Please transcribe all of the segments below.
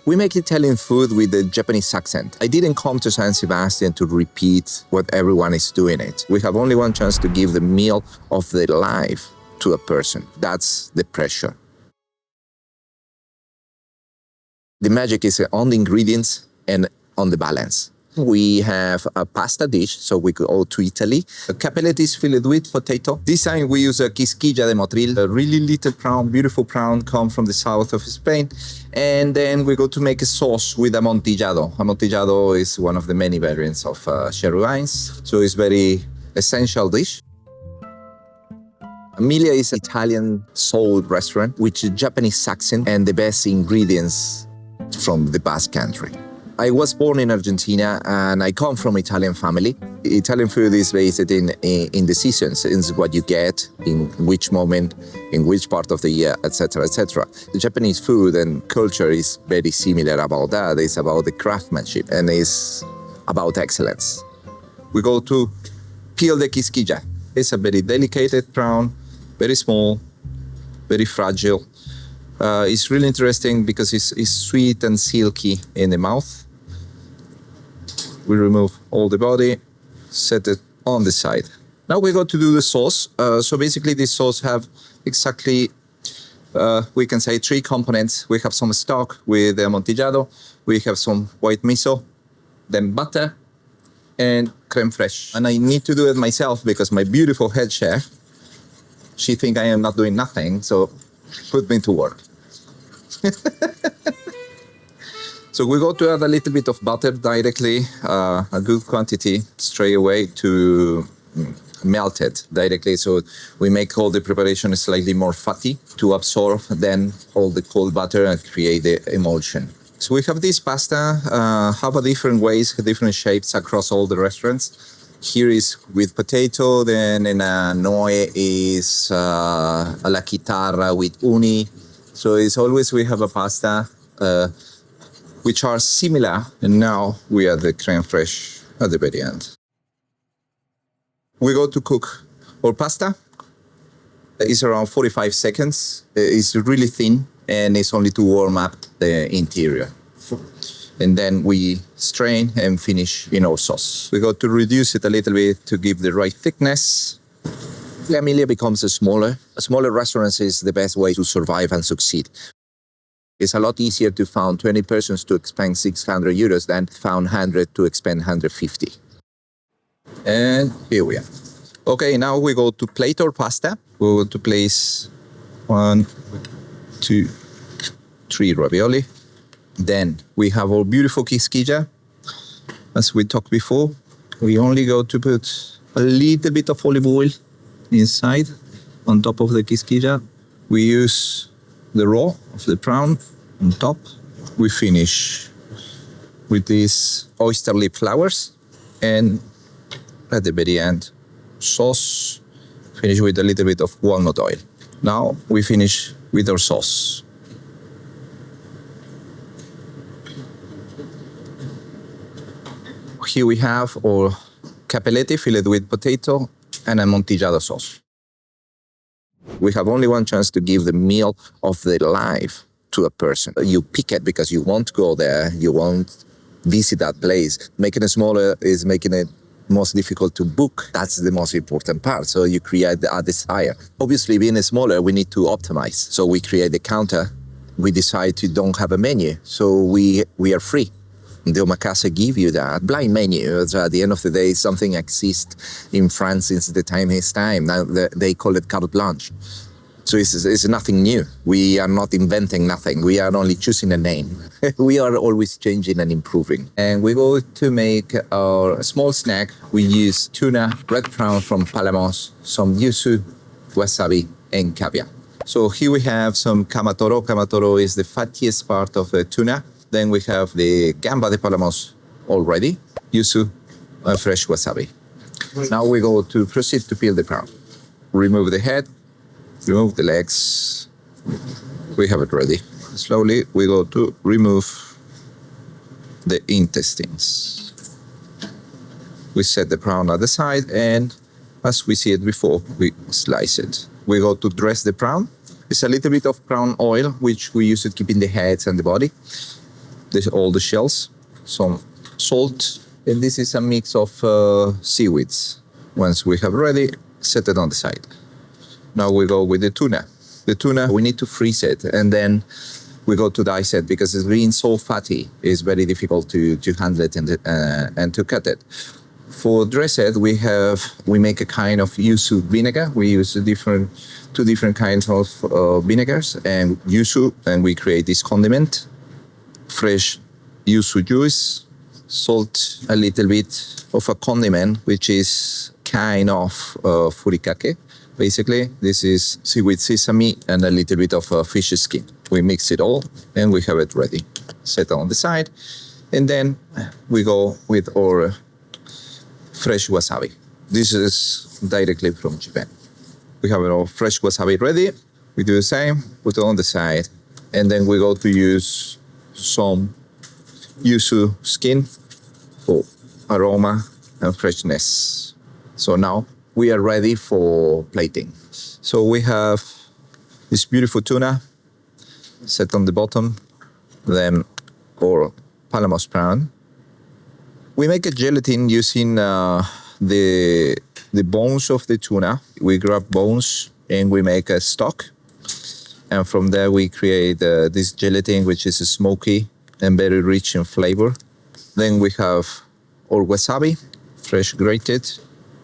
We make Italian food with a Japanese accent. I didn't come to San Sebastián to repeat what everyone is doing it. We have only one chance to give the meal of their life to a person. That's the pressure. The magic is on the ingredients and on the balance. We have a pasta dish, so we go to Italy. A Cappelletti is filled with potato. This time we use a quisquilla de motril, a really little prawn, beautiful prawn, come from the south of Spain. And then we go to make a sauce with amontillado. Amontillado is one of the many variants of sherry wines, so it's very essential dish. Amelia is an Italian soul restaurant with a Japanese accent and the best ingredients from the Basque Country. I was born in Argentina and I come from Italian family. Italian food is based in the seasons. It's what you get, in which moment, in which part of the year, etc., etc. The Japanese food and culture is very similar about that. It's about the craftsmanship and it's about excellence. We go to peel the quisquilla. It's a very delicate prawn, very small, very fragile. It's really interesting because it's sweet and silky in the mouth. We remove all the body, set it on the side. Now we go to do the sauce. So basically this sauce have exactly, we can say 3 components. We have some stock with the amontillado, we have some white miso, then butter, and creme fraiche. And I need to do it myself because my beautiful head chef, she thinks I am not doing nothing, so put me to work. So we go to add a little bit of butter directly, a good quantity straight away to melt it directly. So we make all the preparation slightly more fatty to absorb then all the cold butter and create the emulsion. So we have this pasta, have a different ways, different shapes across all the restaurants. Here is with potato, then in a noe is alla chitarra with uni. So it's always we have a pasta which are similar, and now we add the creme fraiche at the very end. We go to cook our pasta. It's around 45 seconds. It's really thin, and it's only to warm up the interior. And then we strain and finish in our sauce. We go to reduce it a little bit to give the right thickness. Amelia becomes a smaller restaurant is the best way to survive and succeed. It's a lot easier to find 20 persons to expend 600 euros than found 100 to expend 150. And here we are. Okay, now we go to plate our pasta. We go to place 1, 2, 3 ravioli. Then we have our beautiful quisquilla. As we talked before, we only go to put a little bit of olive oil inside on top of the quisquilla. We use the raw of the prawn on top. We finish with these oyster lip flowers, and at the very end, sauce, finish with a little bit of walnut oil. Now we finish with our sauce. Here we have our Cappelletti filled with potato and amontillado sauce. We have only one chance to give the meal of their life to a person. You pick it because you want to go there, you want to visit that place. Making it smaller is making it most difficult to book. That's the most important part. So you create a desire. Obviously, being smaller, we need to optimize. So we create the counter. We decide to don't have a menu. So we are free. The Omakase give you that blind menu. So at the end of the day, something exists in France since the time is time. Now they call it carte blanche. So it's nothing new. We are not inventing nothing. We are only choosing a name. We are always changing and improving. And we go to make our small snack. We use tuna, red prawn from Palamos, some yuzu, wasabi, and caviar. So here we have some Toro. Toro is the fattiest part of the tuna. Then we have the Gamba de Palamos already, yuzu, and fresh wasabi. Now we go to proceed to peel the prawn. Remove the head, remove the legs. We have it ready. Slowly we go to remove the intestines. We set the prawn at the side, and as we see it before, we slice it. We go to dress the prawn. It's a little bit of prawn oil, which we use to keep in the heads and the body. all the shells, some salt, and this is a mix of seaweeds. Once we have ready, set it on the side. Now we go with the tuna. The tuna, we need to freeze it, and then we go to dice it because it's being so fatty, it's very difficult to handle it and to cut it. For dress it, we make a kind of yuzu vinegar. We use two different kinds of vinegars and yuzu, and we create this condiment. Fresh yuzu juice, salt, a little bit of a condiment, which is kind of furikake. Basically, this is seaweed sesame and a little bit of fish skin. We mix it all and we have it ready. Set on the side, and then we go with our fresh wasabi. This is directly from Japan. We have our fresh wasabi ready. We do the same, put it on the side, and then we go to use some yuzu skin for aroma and freshness. So now we are ready for plating. So we have this beautiful tuna set on the bottom, then our Palamos prawn. We make a gelatin using the bones of the tuna. We grab bones and we make a stock. And from there we create this gelatin, which is smoky and very rich in flavor. Then we have our wasabi, fresh grated,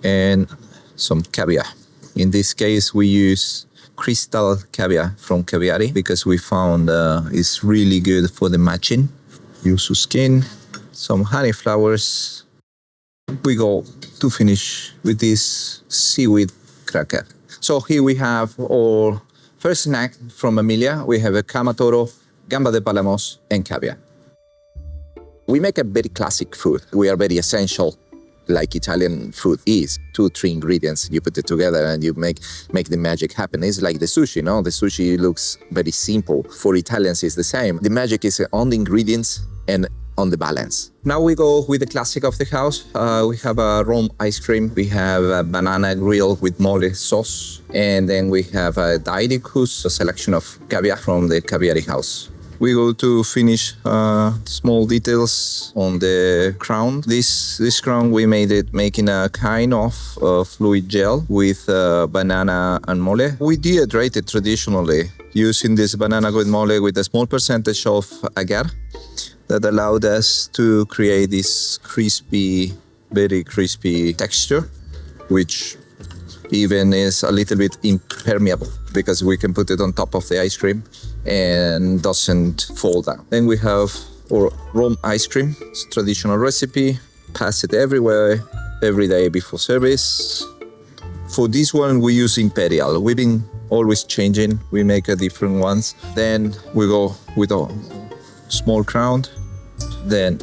and some caviar. In this case, we use crystal caviar from Caviar because we found it's really good for the matching. Yuzu skin, some honey flowers. We go to finish with this seaweed cracker. So here we have our first snack from Amelia. We have a Toro, Gamba de Palamos, and Caviar. We make a very classic food. We are very essential, like Italian food is. 2-3 ingredients, you put it together and you make the magic happen. It's like the sushi, no? The sushi looks very simple. For Italians, it's the same. The magic is on the ingredients and on the balance. Now we go with the classic of the house. We have a Rome ice cream. We have a banana grill with mole sauce. And then we have a Dairikus, a selection of caviar from the Caviar house. We go to finish small details on the crown. This crown we made it making a kind of fluid gel with banana and mole. We dehydrate it traditionally using this banana with mole with a small percentage of agar that allowed us to create this crispy, very crispy texture, which even is a little bit impermeable because we can put it on top of the ice cream and doesn't fall down. Then we have our Rome ice cream. It's a traditional recipe. Pass it everywhere, every day before service. For this one, we use Imperial. We've been always changing. We make a different ones. Then we go with a small crown. Then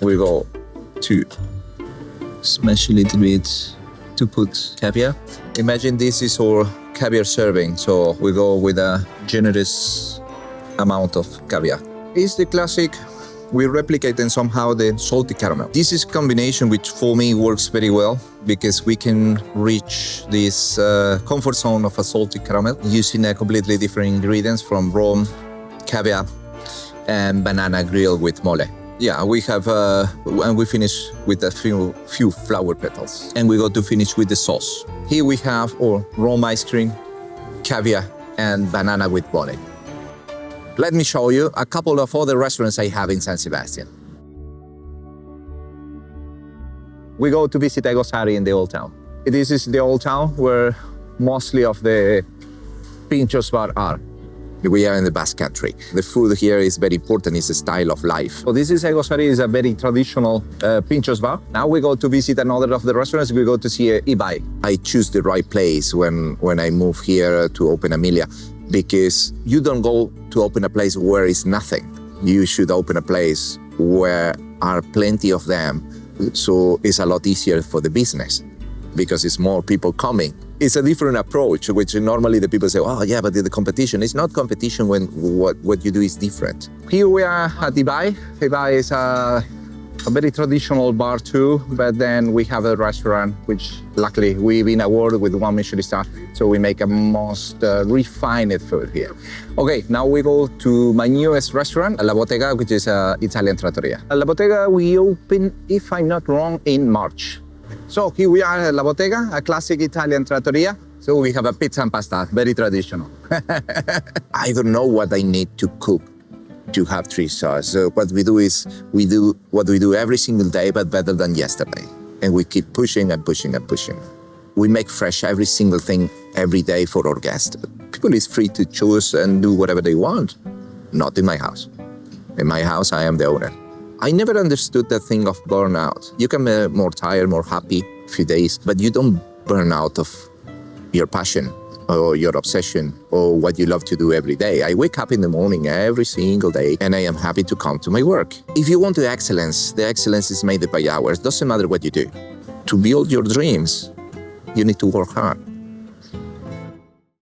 we go to smash a little bit to put caviar. Imagine this is our caviar serving. So we go with a generous amount of caviar. It's the classic. We replicate and somehow the salty caramel. This is a combination which for me works very well because we can reach this comfort zone of a salty caramel using a completely different ingredients from Rome, caviar, and banana grill with mole. Yeah, we have, and we finish with a few flower petals. And we go to finish with the sauce. Here we have our Rome ice cream, caviar, and banana with mole. Let me show you a couple of other restaurants I have in San Sebastián. We go to visit Egosari in the Old Town. This is the Old Town where mostly of the pinchos bar are. We are in the Basque Country. The food here is very important. It's a style of life. So this is Egosari, is a very traditional pinchos bar. Now we go to visit another of the restaurants. We go to see Ibai. I choose the right place when I move here to open Amelia, because you don't go to open a place where is nothing. You should open a place where are plenty of them. So it's a lot easier for the business because it's more people coming. It's a different approach, which normally the people say, oh yeah, but the competition. It's not competition when what you do is different. Here we are at Ibai. Ibai is a a very traditional bar too, but then we have a restaurant, which luckily we've been awarded with one Michelin Star, so we make a most refined food here. Okay, now we go to my newest restaurant, La Bottega, which is an Italian trattoria. La Bottega we opened, if I'm not wrong, in March. So here we are at La Bottega, a classic Italian trattoria. So we have a pizza and pasta, very traditional. I don't know what I need to cook to have 3 stars. So what we do is we do what we do every single day, but better than yesterday. And we keep pushing and pushing and pushing. We make fresh every single thing every day for our guests. People is free to choose and do whatever they want. Not in my house. In my house, I am the owner. I never understood the thing of burnout. You can be more tired, more happy a few days, but you don't burn out of your passion or your obsession or what you love to do every day. I wake up in the morning every single day and I am happy to come to my work. If you want the excellence is made by hours. Doesn't matter what you do. To build your dreams, you need to work hard.